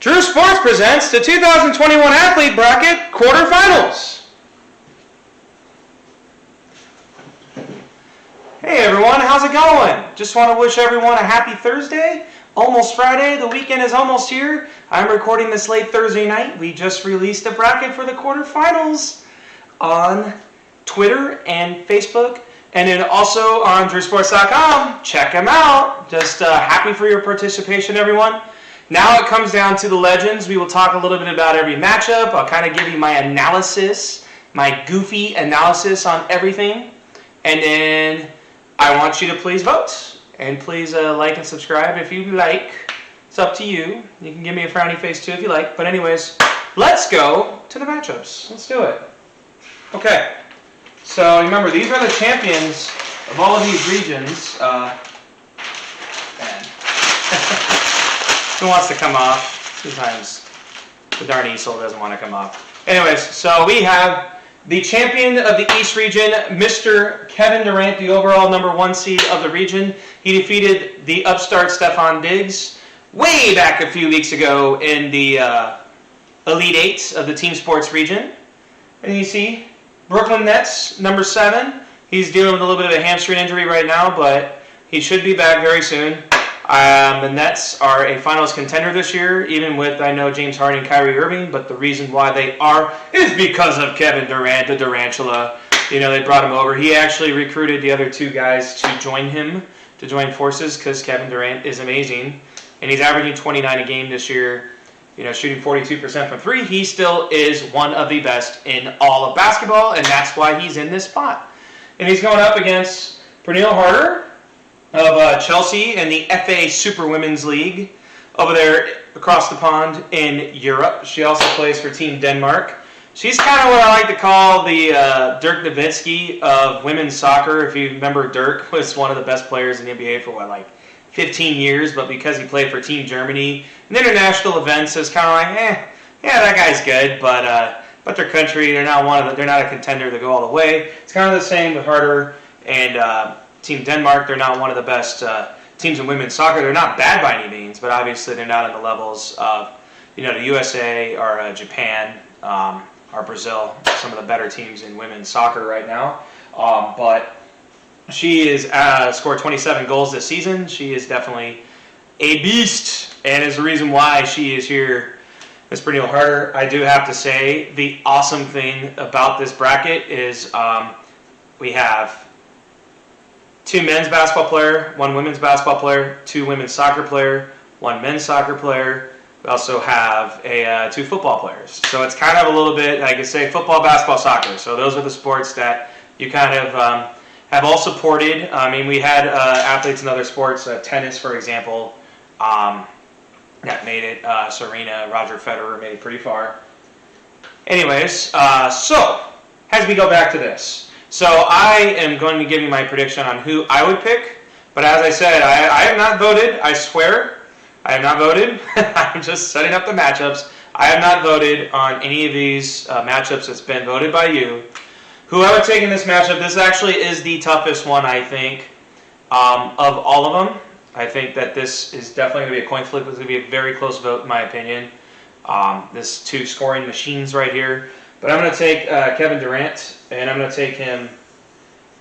Drew Sports presents the 2021 Athlete Bracket Quarterfinals. Hey everyone, how's it going? Just want to wish everyone a happy Thursday. Almost Friday, the weekend is almost here. I'm recording this late Thursday night. We just released a bracket for the quarterfinals on Twitter and Facebook, and then also on DrewSports.com. Check them out. Just happy for your participation, everyone. Now it comes down to the legends. We will talk a little bit about every matchup. I'll kind of give you my analysis, my goofy analysis on everything, and then I want you to please vote. And please like and subscribe if you like. It's up to you. You can give me a frowny face too if you like. But anyways, let's go to the matchups. Let's do it. Okay. So remember, these are the champions of all of these regions. Who wants to come off? Sometimes the darn easel doesn't want to come off. Anyways, so we have the champion of the East region, Mr. Kevin Durant, the overall #1 seed of the region. He defeated the upstart Stephon Diggs way back a few weeks ago in the Elite Eight of the Team Sports region. And you see, Brooklyn Nets, #7. He's dealing with a little bit of a hamstring injury right now, but he should be back very soon. The Nets are a finals contender this year, even with, I know, James Harden and Kyrie Irving, but the reason why they are is because of Kevin Durant, the Durantula. You know, they brought him over. He actually recruited the other two guys to join him, to join forces, because Kevin Durant is amazing. And he's averaging 29 a game this year, you know, shooting 42% from three. He still is one of the best in all of basketball, and that's why he's in this spot. And he's going up against Pernille Harder of Chelsea and the FA Super Women's League over there across the pond in Europe. She also plays for Team Denmark. She's kind of what I like to call the Dirk Nowitzki of women's soccer. If you remember, Dirk was one of the best players in the NBA for, 15 years, but because he played for Team Germany in international events, it's kind of like, yeah, that guy's good, but their country, they're not a contender to go all the way. It's kind of the same with Harder and Team Denmark. They're not one of the best teams in women's soccer. They're not bad by any means, but obviously they're not on the levels of, the USA or Japan or Brazil, some of the better teams in women's soccer right now. But she is scored 27 goals this season. She is definitely a beast, and is the reason why she is here. Ms. Pernille Harder, I do have to say, the awesome thing about this bracket is we have 2 men's basketball player, 1 women's basketball player, 2 women's soccer player, 1 men's soccer player. We also have 2 football players. So it's kind of a little bit, I could say, football, basketball, soccer. So those are the sports that you kind of have all supported. I mean, we had athletes in other sports, tennis, for example, that made it. Serena, Roger Federer made it pretty far. Anyways, so as we go back to this. So I am going to give you my prediction on who I would pick. But as I said, I have not voted. I swear, I have not voted. I'm just setting up the matchups. I have not voted on any of these matchups that's been voted by you. Whoever taking this matchup, this actually is the toughest one, I think, of all of them. I think that this is definitely going to be a coin flip. It's going to be a very close vote, in my opinion. This 2 scoring machines right here. But I'm going to take Kevin Durant, and I'm going to take him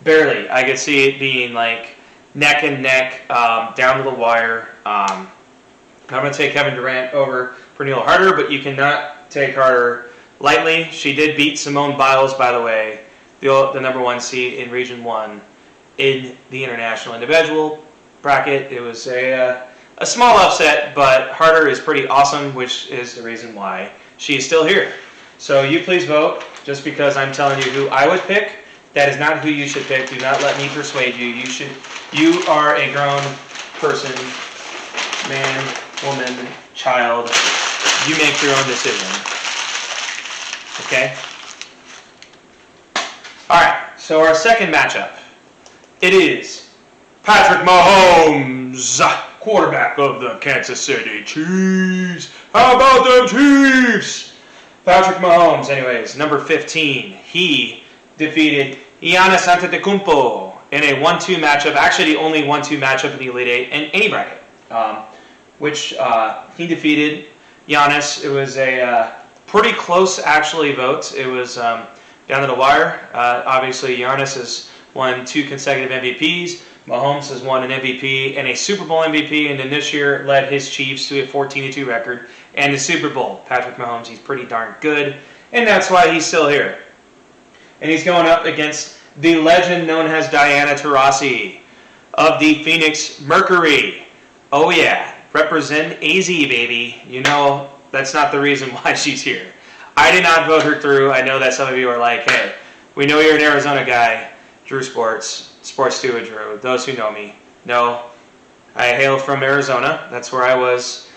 barely. I could see it being like neck and neck, down to the wire. I'm going to take Kevin Durant over Pernille Harder, but you cannot take Harder lightly. She did beat Simone Biles, by the way, the #1 seed in Region 1 in the international individual bracket. It was a small upset, but Harder is pretty awesome, which is the reason why she is still here. So you please vote, just because I'm telling you who I would pick. That is not who you should pick. Do not let me persuade you. You are a grown person, man, woman, child. You make your own decision. Okay? Alright, so our second matchup. It is Patrick Mahomes, quarterback of the Kansas City Chiefs. How about them Chiefs? Patrick Mahomes, anyways, #15. He defeated Giannis Antetokounmpo in a 1-2 matchup. Actually, the only 1-2 matchup in the Elite Eight in any bracket, which he defeated Giannis. It was a pretty close, actually, vote. It was down to the wire. Obviously, Giannis has won 2 consecutive MVPs. Mahomes has won an MVP and a Super Bowl MVP, and then this year led his Chiefs to a 14-2 record and the Super Bowl. Patrick Mahomes, he's pretty darn good, and that's why he's still here. And he's going up against the legend known as Diana Taurasi of the Phoenix Mercury. Oh yeah, represent AZ, baby. You know that's not the reason why she's here. I did not vote her through. I know that some of you are like, hey, we know you're an Arizona guy. Drew Sports 2 with Drew. Those who know me know I hail from Arizona. That's where I was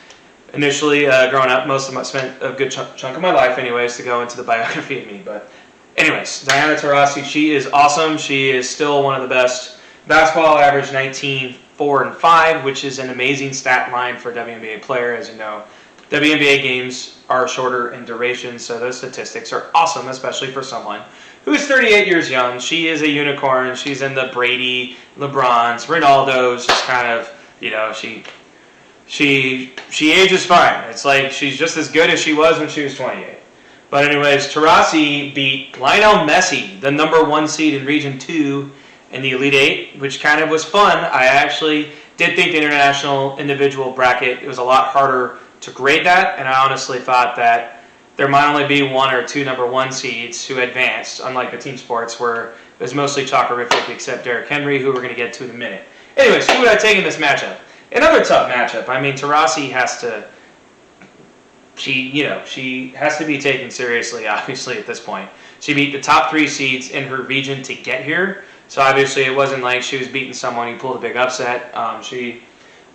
initially growing up. Spent a good chunk of my life anyways to go into the biography of me. But anyways, Diana Taurasi, she is awesome. She is still one of the best. Basketball average 19, 4, and 5, which is an amazing stat line for a WNBA player. As you know, WNBA games are shorter in duration, so those statistics are awesome, especially for someone who is 38 years young. She is a unicorn. She's in the Brady, LeBrons, Ronaldo's, just kind of, you know, she ages fine. It's like she's just as good as she was when she was 28. But anyways, Taurasi beat Lionel Messi, the number 1 seed in Region 2 in the Elite 8, which kind of was fun. I actually did think the international individual bracket, it was a lot harder to grade that, and I honestly thought that there might only be 1 or 2 number 1 seeds who advanced, unlike the team sports where it was mostly chockerific except Derrick Henry, who we're going to get to in a minute. Anyways, who would I take in this matchup? Another tough matchup. I mean, Taurasi has to, she has to be taken seriously, obviously, at this point. She beat the top 3 seeds in her region to get here, so obviously it wasn't like she was beating someone who pulled a big upset. She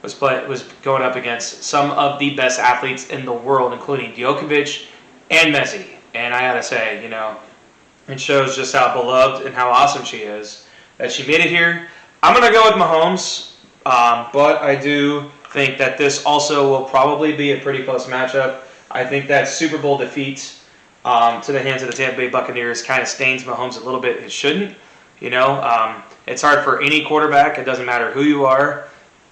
was going up against some of the best athletes in the world, including Djokovic and Messi. And I gotta say, you know, it shows just how beloved and how awesome she is that she made it here. I'm gonna go with Mahomes, but I do think that this also will probably be a pretty close matchup. I think that Super Bowl defeat to the hands of the Tampa Bay Buccaneers kind of stains Mahomes a little bit. It shouldn't. You know, it's hard for any quarterback. It doesn't matter who you are.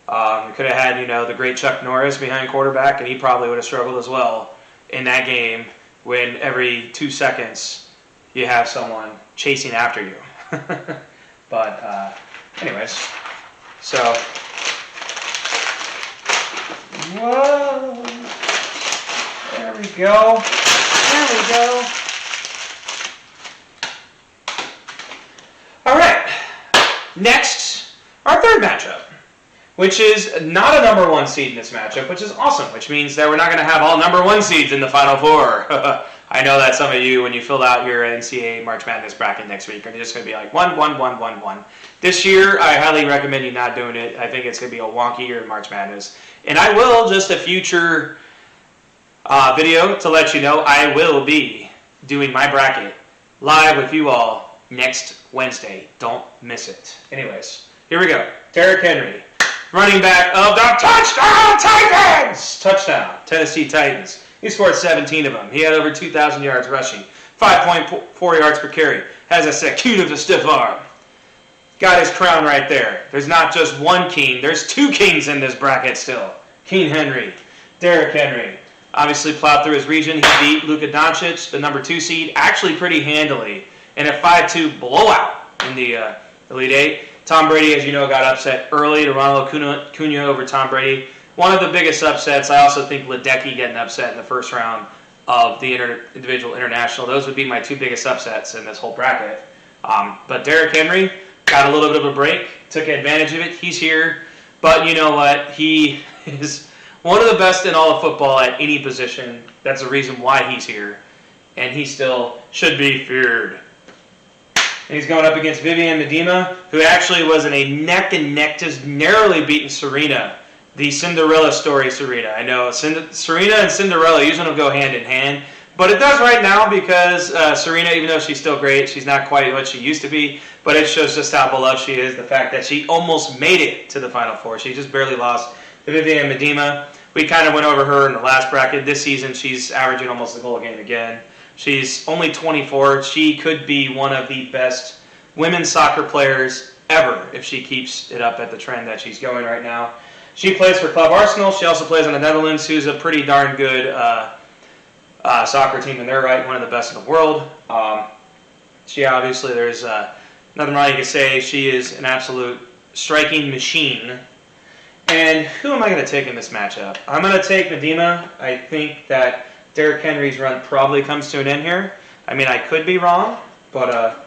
We could have had, you know, the great Chuck Norris behind quarterback, and he probably would have struggled as well in that game when every 2 seconds you have someone chasing after you. But anyways, so, whoa, there we go. There we go. All right, next, our third matchup, which is not a number 1 seed in this matchup, which is awesome, which means that we're not going to have all number 1 seeds in the Final Four. I know that some of you, when you fill out your NCAA March Madness bracket next week, are just going to be like 1, 1, 1, 1, 1. This year, I highly recommend you not doing it. I think it's going to be a wonky year in March Madness. And I will, just a future video to let you know, I will be doing my bracket live with you all next Wednesday. Don't miss it. Anyways, here we go. Derrick Henry, running back of the Touchdown Titans! Touchdown, Tennessee Titans. He scored 17 of them. He had over 2,000 yards rushing, 5.4 yards per carry. Has a second of the stiff arm. Got his crown right there. There's not just one king. There's 2 kings in this bracket still. King Henry, Derrick Henry. Obviously plowed through his region. He beat Luka Doncic, the number 2 seed, actually pretty handily in a 5-2 blowout in the Elite 8. Tom Brady, as you know, got upset early to Ronaldo Cunha over Tom Brady. One of the biggest upsets. I also think Ledecky getting upset in the first round of the individual international. Those would be my 2 biggest upsets in this whole bracket. But Derrick Henry got a little bit of a break, took advantage of it. He's here. But you know what? He is one of the best in all of football at any position. That's the reason why he's here. And he still should be feared. And he's going up against Viviane Miedema, who actually was in a neck-and-neck, just narrowly beaten Serena. The Cinderella story Serena. I know Serena and Cinderella usually don't go hand in hand, but it does right now because Serena, even though she's still great, she's not quite what she used to be, but it shows just how beloved she is, the fact that she almost made it to the Final Four. She just barely lost to Viviane Miedema. We kind of went over her in the last bracket. This season, she's averaging almost a goal a game again. She's only 24. She could be one of the best women's soccer players ever if she keeps it up at the trend that she's going right now. She plays for Club Arsenal. She also plays on the Netherlands, who's a pretty darn good soccer team in their right, one of the best in the world. She obviously, there's nothing wrong you can say. She is an absolute striking machine. And who am I going to take in this matchup? I'm going to take Medina. I think that Derrick Henry's run probably comes to an end here. I mean, I could be wrong, but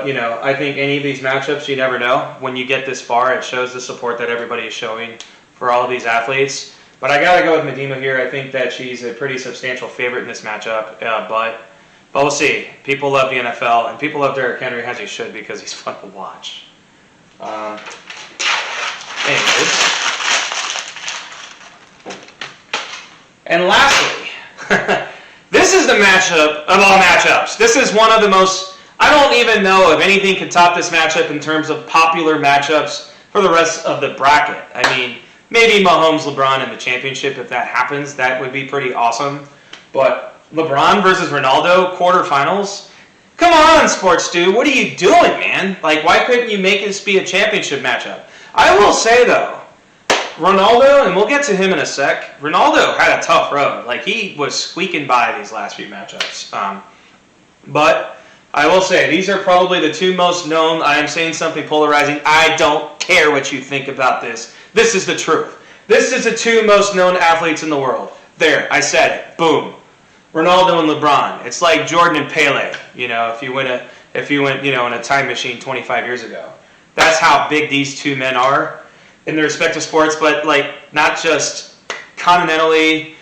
you know, I think any of these matchups, you never know. When you get this far, it shows the support that everybody is showing for all of these athletes. But I got to go with Medina here. I think that she's a pretty substantial favorite in this matchup. But we'll see. People love the NFL, and people love Derrick Henry, as he should, because he's fun to watch. Anyways. And lastly, this is the matchup of all matchups. This is one of the most, I don't even know if anything can top this matchup in terms of popular matchups for the rest of the bracket. I mean, maybe Mahomes, LeBron in the championship, if that happens, that would be pretty awesome. But Lebron versus Ronaldo quarterfinals? Come on, sports dude, what are you doing, man? Like, why couldn't you make this be a championship matchup? I will say, though, Ronaldo, and we'll get to him in a sec, Ronaldo had a tough road. Like, he was squeaking by these last few matchups. But I will say, these are probably the two most known. I am saying something polarizing. I don't care what you think about this. This is the truth. This is the two most known athletes in the world. There, I said it. Boom. Ronaldo and LeBron. It's like Jordan and Pele, you know, if you went, you know, in a time machine 25 years ago. That's how big these two men are in their respective sports, but like not just continentally,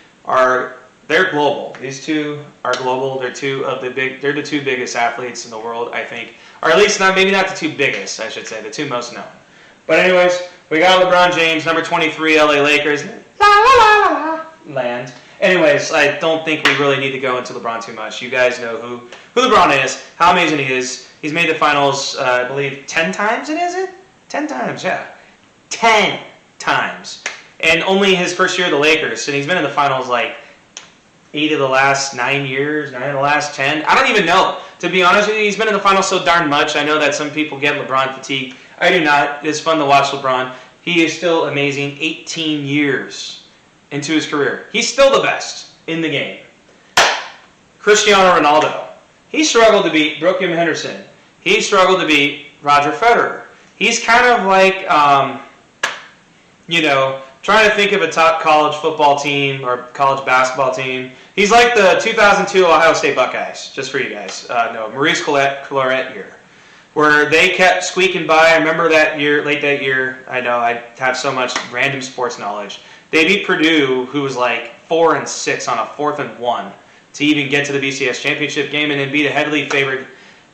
they're global. These two are global. They're the two biggest athletes in the world, I think, or at least maybe not the two biggest, I should say, the two most known. But anyways, we got LeBron James, number 23, LA Lakers, la la la la land. Anyways, I don't think we really need to go into LeBron too much. You guys know who LeBron is, how amazing he is. He's made the finals, I believe, 10 times. 10 times, yeah. 10 times. And only his first year of the Lakers. And he's been in the finals like 8 of the last 9 years, 9 of the last 10. I don't even know. To be honest with you, he's been in the finals so darn much. I know that some people get LeBron fatigue. I do not. It's fun to watch LeBron. He is still amazing 18 years into his career. He's still the best in the game. Cristiano Ronaldo. He struggled to beat Brooke Henderson. He struggled to beat Roger Federer. He's kind of like, you know, trying to think of a top college football team or college basketball team. He's like the 2002 Ohio State Buckeyes, just for you guys. No, Maurice Clarett year, where they kept squeaking by. I remember that year, late that year. I know I have so much random sports knowledge. They beat Purdue, who was like 4-6 on a 4th and 1, to even get to the BCS championship game, and then beat a heavily favored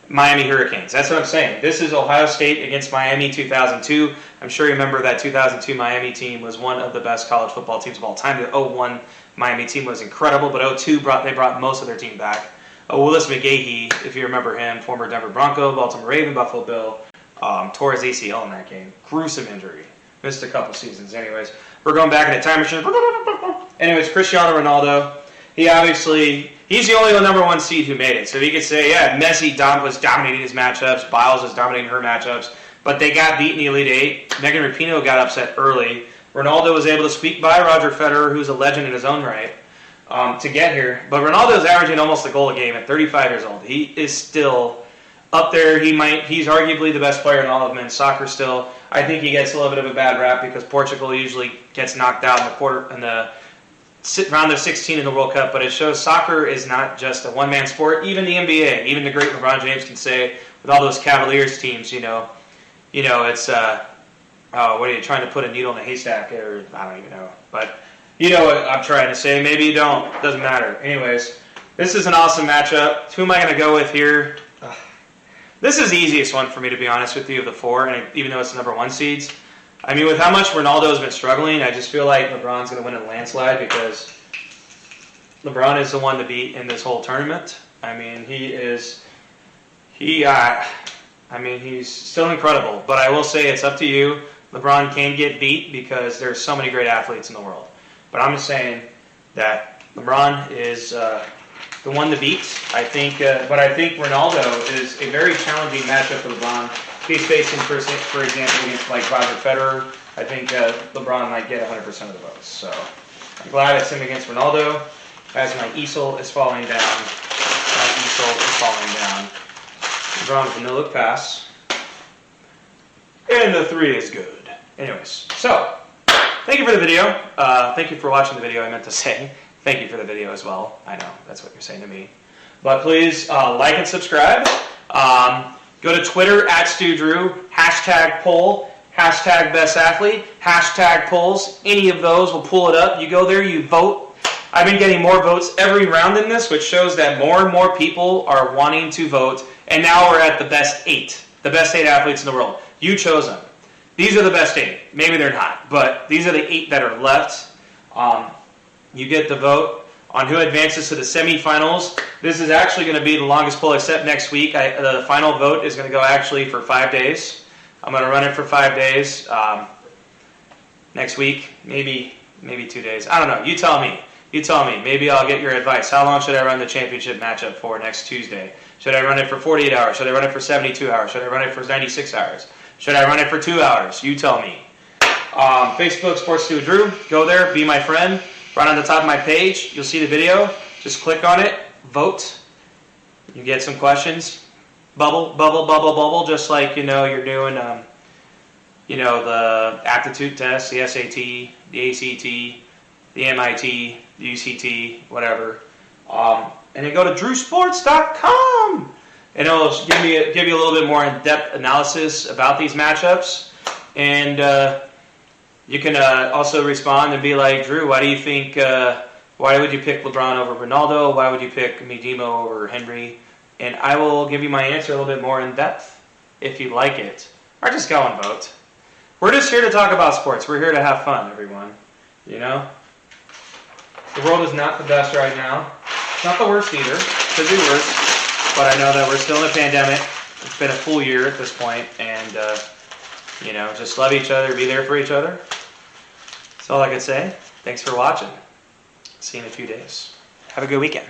Miami Hurricanes. That's what I'm saying. This is Ohio State against Miami 2002. I'm sure you remember that 2002 Miami team was one of the best college football teams of all time. The 01 Miami team was incredible, but 02 they brought most of their team back. Willis McGahee, if you remember him, former Denver Bronco, Baltimore Raven, Buffalo Bill, tore his ACL in that game. Gruesome injury. Missed a couple seasons. Anyways, we're going back in a time machine. Anyways, Cristiano Ronaldo. He's the only number 1 seed who made it. So he could say, yeah, Messi was dominating his matchups, Biles was dominating her matchups, but they got beat in the Elite Eight. Megan Rapinoe got upset early. Ronaldo was able to squeak by Roger Federer, who's a legend in his own right, to get here. But Ronaldo's averaging almost a goal a game at 35 years old. He is still up there. He's arguably the best player in all of men's soccer still. I think he gets a little bit of a bad rap because Portugal usually gets knocked out in the round of 16 in the World Cup, but it shows soccer is not just a one-man sport. Even the NBA, even the great LeBron James can say, with all those Cavaliers teams, you know, it's what are you trying to put a needle in a haystack, or I don't even know, but you know what I'm trying to say. Maybe you don't. Doesn't matter. Anyways, this is an awesome matchup. Who am I going to go with here? This is the easiest one for me, to be honest with you, of the 4, and even though it's the number 1 seeds. I mean, with how much Ronaldo has been struggling, I just feel like LeBron's going to win in a landslide because LeBron is the one to beat in this whole tournament. I mean, he's still incredible. But I will say it's up to you. LeBron can get beat because there's so many great athletes in the world. But I'm just saying that LeBron is the one to beat. I think Ronaldo is a very challenging matchup for LeBron. He's facing, for example, against like Roger Federer. I think LeBron might get 100% of the votes. So I'm glad it's him against Ronaldo, as my easel is falling down. My easel is falling down. LeBron with a no-look pass. And the 3 is good. Anyways, so thank you for the video. Thank you for watching the video, I meant to say. Thank you for the video as well. I know, that's what you're saying to me. But please like and subscribe. Go to Twitter, @StuDrew, #poll, #BestAthlete, #polls. Any of those will pull it up. You go there, you vote. I've been getting more votes every round in this, which shows that more and more people are wanting to vote. And now we're at the best 8. The best 8 athletes in the world. You chose them. These are the best 8. Maybe they're not, but these are the 8 that are left. You get the vote on who advances to the semifinals. This is actually going to be the longest poll except next week. The final vote is going to go actually for 5 days. I'm going to run it for 5 days. Next week, maybe 2 days. I don't know. You tell me. You tell me. Maybe I'll get your advice. How long should I run the championship matchup for next Tuesday? Should I run it for 48 hours? Should I run it for 72 hours? Should I run it for 96 hours? Should I run it for 2 hours? You tell me. Facebook, Sports Stu Drew. Go there. Be my friend. Right on the top of my page, you'll see the video. Just click on it. Vote. You get some questions. Bubble, bubble, bubble, bubble. Just like, you're doing, the aptitude test, the SAT, the ACT, the MIT, the UCT, whatever. And then go to drewsports.com. And it'll give you a little bit more in-depth analysis about these matchups. And you can also respond and be like, Drew, why do you think, why would you pick LeBron over Ronaldo? Why would you pick Medimo over Henry? And I will give you my answer a little bit more in depth if you like it. Or just go and vote. We're just here to talk about sports. We're here to have fun, everyone. The world is not the best right now. It's not the worst either. Could be worse. But I know that we're still in a pandemic. It's been a full year at this point. And, just love each other. Be there for each other. That's all I could say. Thanks for watching. See you in a few days. Have a good weekend.